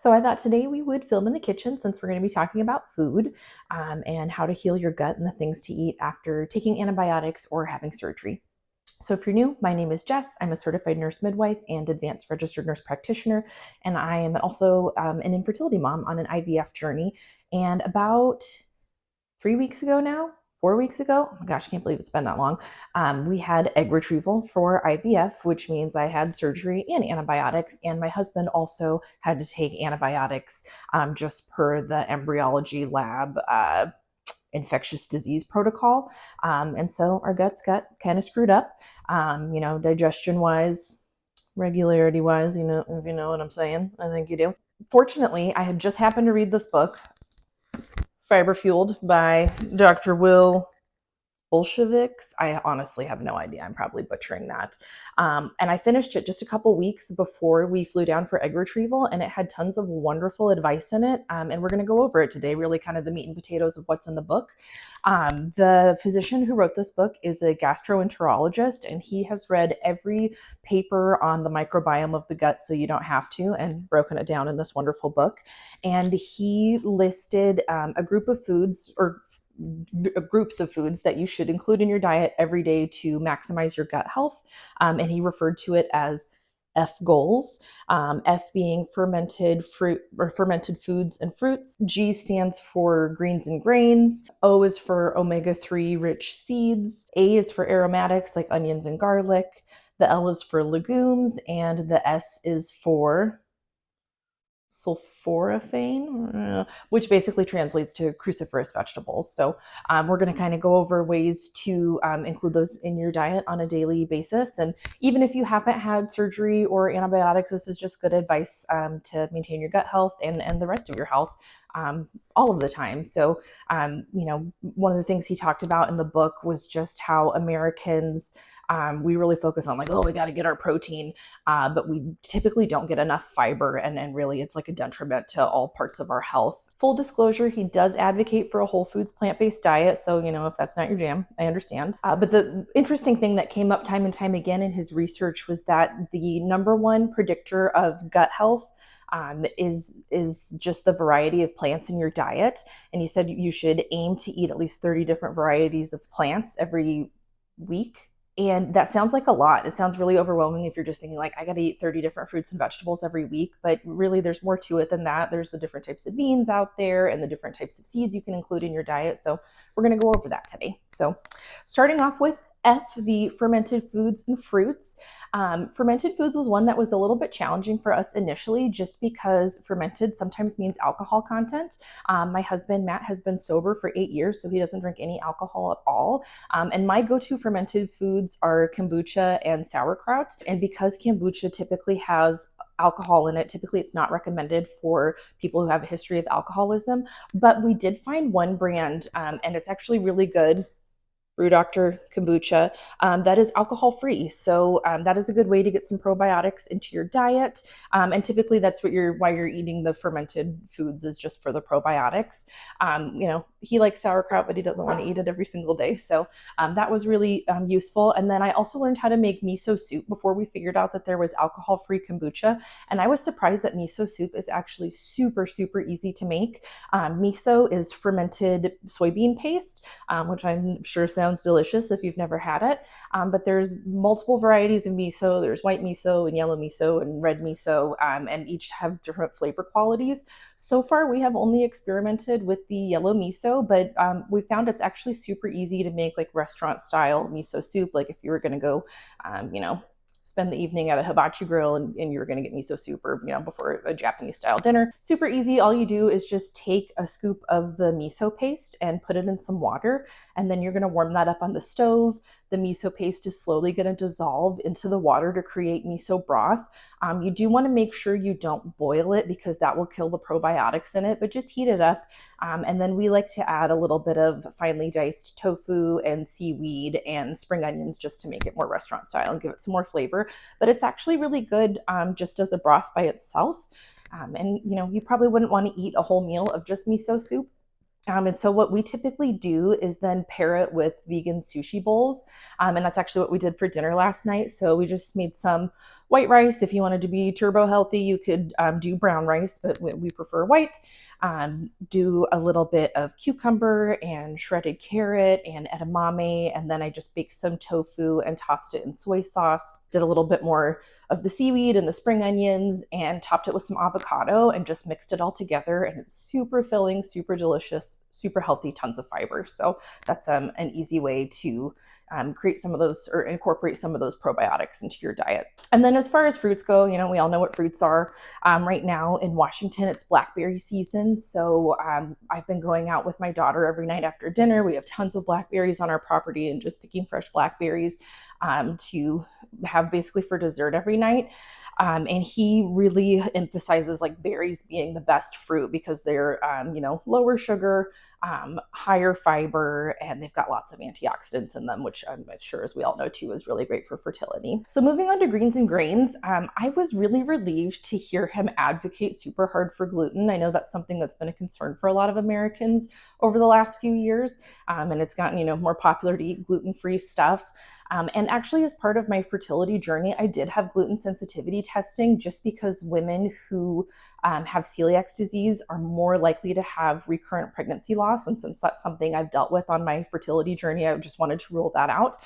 So I thought today we would film in the kitchen since we're going to be talking about food and how to heal your gut and the things to eat after taking antibiotics or having surgery. So if you're new, my name is Jess. I'm a certified nurse midwife and advanced registered nurse practitioner, and I am also an infertility mom on an IVF journey. And about 3 weeks ago now, 4 weeks ago, oh my gosh, I can't believe it's been that long. We had egg retrieval for IVF, which means I had surgery and antibiotics. And my husband also had to take antibiotics just per the embryology lab infectious disease protocol. And so our guts got kind of screwed up, digestion wise, regularity wise, if you know what I'm saying. I think you do. Fortunately, I had just happened to read this book, Fiber Fueled by Dr. Will Bulsiewicz. I honestly have no idea. I'm probably butchering that. And I finished it just a couple weeks before we flew down for egg retrieval, and it had tons of wonderful advice in it. And we're going to go over it today, really kind of the meat and potatoes of what's in the book. The physician who wrote this book is a gastroenterologist, and he has read every paper on the microbiome of the gut so you don't have to, and broken it down in this wonderful book. And he listed a group of foods or groups of foods that you should include in your diet every day to maximize your gut health. And he referred to it as F goals. F being fermented fruit or fermented foods and fruits. G stands for greens and grains. O is for omega-3 rich seeds. A is for aromatics like onions and garlic. The L is for legumes, and the S is for sulforaphane, which basically translates to cruciferous vegetables. So we're going to kind of go over ways to include those in your diet on a daily basis. And even if you haven't had surgery or antibiotics, this is just good advice to maintain your gut health and the rest of your health all of the time. So, one of the things he talked about in the book was just how Americans, we really focus on like, oh, we got to get our protein, but we typically don't get enough fiber, and really it's like a detriment to all parts of our health. Full disclosure, he does advocate for a whole foods plant-based diet. So, if that's not your jam, I understand. But the interesting thing that came up time and time again in his research was that the number one predictor of gut health is just the variety of plants in your diet. And he said you should aim to eat at least 30 different varieties of plants every week. And that sounds like a lot. It sounds really overwhelming if you're just thinking like, I got to eat 30 different fruits and vegetables every week. But really, there's more to it than that. There's the different types of beans out there and the different types of seeds you can include in your diet. So we're going to go over that today. So starting off with F, the fermented foods and fruits. Fermented foods was one that was a little bit challenging for us initially, just because fermented sometimes means alcohol content. My husband, Matt, has been sober for 8 years, so he doesn't drink any alcohol at all. And my go-to fermented foods are kombucha and sauerkraut. And because kombucha typically has alcohol in it, typically it's not recommended for people who have a history of alcoholism. But we did find one brand, and it's actually really good. Brew Doctor Kombucha, that is alcohol free. So that is a good way to get some probiotics into your diet. And typically that's why you're eating the fermented foods, is just for the probiotics. He likes sauerkraut, but he doesn't want to eat it every single day. So that was really useful. And then I also learned how to make miso soup before we figured out that there was alcohol free kombucha. And I was surprised that miso soup is actually super, super easy to make. Miso is fermented soybean paste, which I'm sure sounds delicious if you've never had it. But there's multiple varieties of miso. There's white miso and yellow miso and red miso, and each have different flavor qualities. So far, we have only experimented with the yellow miso, but we found it's actually super easy to make like restaurant style miso soup. Like if you were going to go, spend the evening at a hibachi grill and you're going to get miso soup, or before a Japanese style dinner. Super easy. All you do is just take a scoop of the miso paste and put it in some water, and then you're going to warm that up on the stove. The miso paste is slowly going to dissolve into the water to create miso broth. You do want to make sure you don't boil it, because that will kill the probiotics in it, but just heat it up. And then we like to add a little bit of finely diced tofu and seaweed and spring onions just to make it more restaurant style and give it some more flavor. But it's actually really good just as a broth by itself. And you probably wouldn't want to eat a whole meal of just miso soup. And so what we typically do is then pair it with vegan sushi bowls. And that's actually what we did for dinner last night. So we just made some white rice. If you wanted to be turbo healthy, you could do brown rice, but we prefer white. Do a little bit of cucumber and shredded carrot and edamame. And then I just baked some tofu and tossed it in soy sauce. Did a little bit more of the seaweed and the spring onions and topped it with some avocado and just mixed it all together. And it's super filling, super delicious, super healthy, tons of fiber. So that's an easy way to create some of those or incorporate some of those probiotics into your diet. And then as far as fruits go, we all know what fruits are. Right now in Washington, it's blackberry season. So I've been going out with my daughter every night after dinner. We have tons of blackberries on our property and just picking fresh blackberries to have basically for dessert every night. And he really emphasizes like berries being the best fruit because they're, lower sugar, higher fiber, and they've got lots of antioxidants in them, which I'm sure, as we all know too, is really great for fertility. So moving on to greens and grains, I was really relieved to hear him advocate super hard for gluten. I know that's something that's been a concern for a lot of Americans over the last few years, and it's gotten, more popular to eat gluten-free stuff. And actually, as part of my fertility journey, I did have gluten sensitivity testing just because women who have celiac disease are more likely to have recurrent pregnancy loss. And since that's something I've dealt with on my fertility journey, I just wanted to rule that out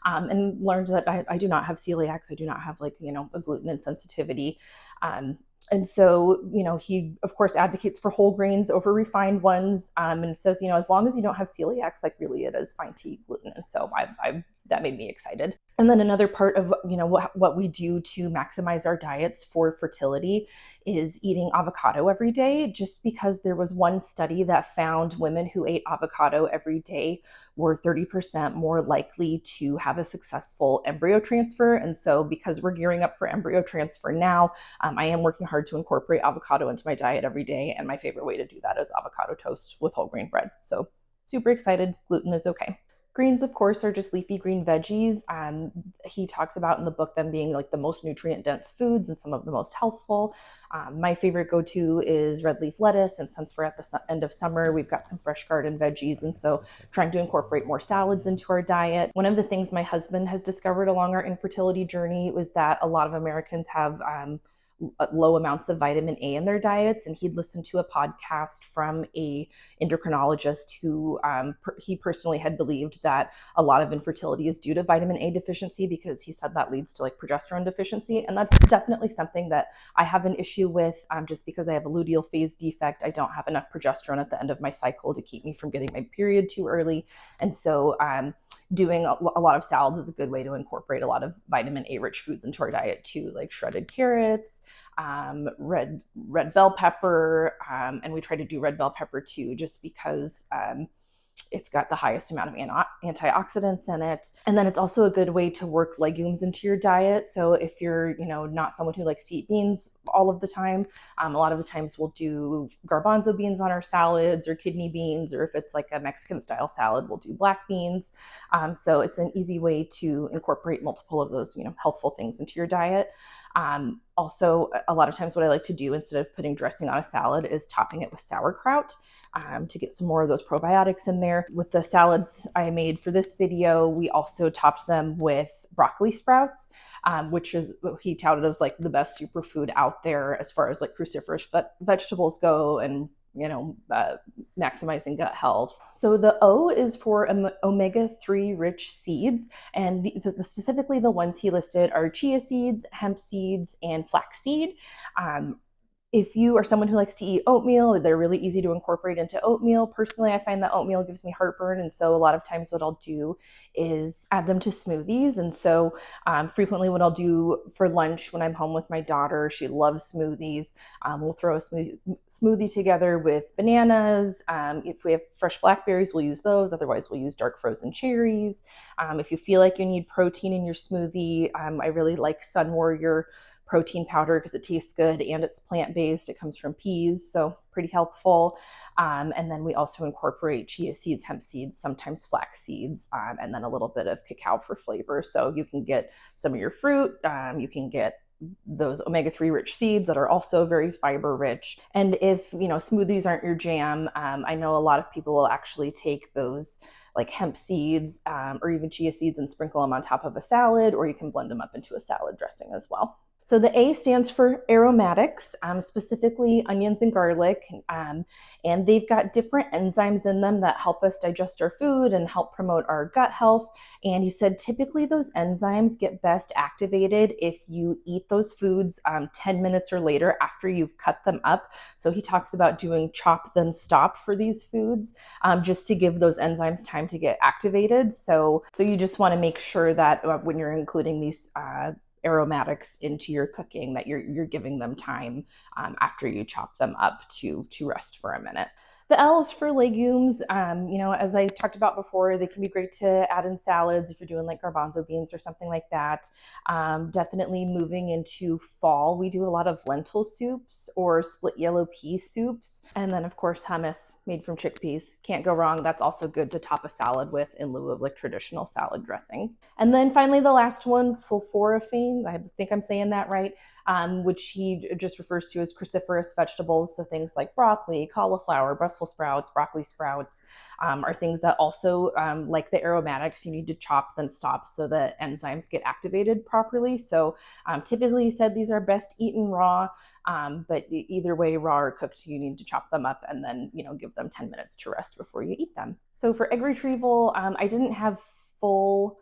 and learned that I do not have celiac. So I do not have a gluten insensitivity. And so, he, of course, advocates for whole grains over refined ones and says, as long as you don't have celiac, like really it is fine to eat gluten. And so that made me excited. And then another part of, what we do to maximize our diets for fertility is eating avocado every day, just because there was one study that found women who ate avocado every day were 30% more likely to have a successful embryo transfer. And so because we're gearing up for embryo transfer now, I am working hard to incorporate avocado into my diet every day. And my favorite way to do that is avocado toast with whole grain bread. So super excited. Gluten is okay. Greens, of course, are just leafy green veggies. He talks about in the book them being like the most nutrient dense foods and some of the most healthful. My favorite go-to is red leaf lettuce. And since we're at the end of summer, we've got some fresh garden veggies. And so trying to incorporate more salads into our diet. One of the things my husband has discovered along our infertility journey was that a lot of Americans have low amounts of vitamin A in their diets. And he'd listened to a podcast from a endocrinologist who he personally had believed that a lot of infertility is due to vitamin A deficiency because he said that leads to like progesterone deficiency. And that's definitely something that I have an issue with just because I have a luteal phase defect. I don't have enough progesterone at the end of my cycle to keep me from getting my period too early. And so doing a lot of salads is a good way to incorporate a lot of vitamin A rich foods into our diet too, like shredded carrots, red bell pepper, and we try to do red bell pepper too, just because it's got the highest amount of antioxidants in it. And then it's also a good way to work legumes into your diet. So if you're, not someone who likes to eat beans all of the time, a lot of the times we'll do garbanzo beans on our salads or kidney beans, or if it's like a Mexican style salad, we'll do black beans. So it's an easy way to incorporate multiple of those, healthful things into your diet. Also, a lot of times what I like to do instead of putting dressing on a salad is topping it with sauerkraut to get some more of those probiotics in there. With the salads I made for this video, we also topped them with broccoli sprouts, which is he touted as like the best superfood out there as far as like cruciferous vegetables go and maximizing gut health. So the O is for omega-3 rich seeds, and specifically the ones he listed are chia seeds, hemp seeds, and flaxseed. If you are someone who likes to eat oatmeal, they're really easy to incorporate into oatmeal. Personally, I find that oatmeal gives me heartburn. And so a lot of times what I'll do is add them to smoothies. And so frequently what I'll do for lunch when I'm home with my daughter, she loves smoothies. We'll throw a smoothie together with bananas. If we have fresh blackberries, we'll use those. Otherwise, we'll use dark frozen cherries. If you feel like you need protein in your smoothie, I really like Sun Warrior protein powder because it tastes good and it's plant-based. It comes from peas, so pretty helpful. And then we also incorporate chia seeds, hemp seeds, sometimes flax seeds, and then a little bit of cacao for flavor. So you can get some of your fruit, you can get those omega-3 rich seeds that are also very fiber rich. And if, smoothies aren't your jam, I know a lot of people will actually take those like hemp seeds or even chia seeds and sprinkle them on top of a salad, or you can blend them up into a salad dressing as well. So the A stands for aromatics, specifically onions and garlic, and they've got different enzymes in them that help us digest our food and help promote our gut health. And he said typically those enzymes get best activated if you eat those foods 10 minutes or later after you've cut them up. So he talks about doing chop then stop for these foods, just to give those enzymes time to get activated. So you just want to make sure that when you're including these aromatics into your cooking, that you're giving them time after you chop them up to rest for a minute. The L is for legumes. As I talked about before, they can be great to add in salads if you're doing like garbanzo beans or something like that. Definitely moving into fall, we do a lot of lentil soups or split yellow pea soups. And then of course, hummus made from chickpeas. Can't go wrong. That's also good to top a salad with in lieu of like traditional salad dressing. And then finally, the last one, sulforaphane. I think I'm saying that right. Which he just refers to as cruciferous vegetables. So things like broccoli, cauliflower, Brussels sprouts, broccoli sprouts are things that also, like the aromatics, you need to chop then stop so the enzymes get activated properly. So typically he said these are best eaten raw, but either way, raw or cooked, you need to chop them up and then, give them 10 minutes to rest before you eat them. So for egg retrieval, I didn't have full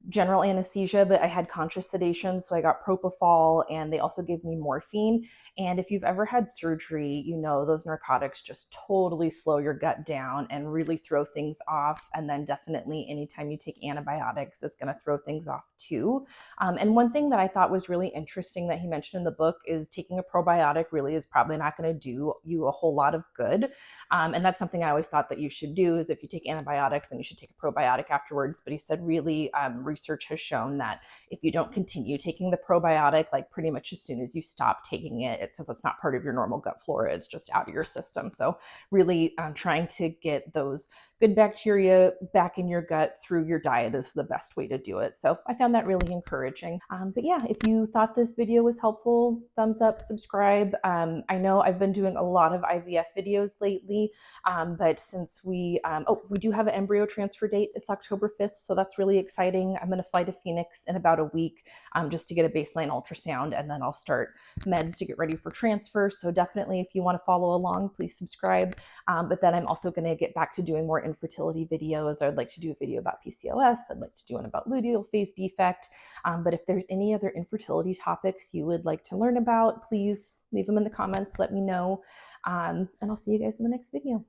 general anesthesia, but I had conscious sedation. So I got propofol and they also gave me morphine. And if you've ever had surgery, those narcotics just totally slow your gut down and really throw things off. And then definitely anytime you take antibiotics, it's going to throw things off too. And one thing that I thought was really interesting that he mentioned in the book is taking a probiotic really is probably not going to do you a whole lot of good. And that's something I always thought that you should do, is if you take antibiotics, then you should take a probiotic afterwards. But he said really research has shown that if you don't continue taking the probiotic, like pretty much as soon as you stop taking it, since it's not part of your normal gut flora, it's just out of your system. So really trying to get those good bacteria back in your gut through your diet is the best way to do it. So I found that really encouraging. But yeah, if you thought this video was helpful, thumbs up, subscribe. I know I've been doing a lot of IVF videos lately, but since we do have an embryo transfer date, it's October 5th. So that's really exciting. I'm going to fly to Phoenix in about a week just to get a baseline ultrasound, and then I'll start meds to get ready for transfer. So definitely, if you want to follow along, please subscribe. But then I'm also going to get back to doing more infertility videos. I'd like to do a video about PCOS. I'd like to do one about luteal phase defect. But if there's any other infertility topics you would like to learn about, please leave them in the comments. Let me know. And I'll see you guys in the next video.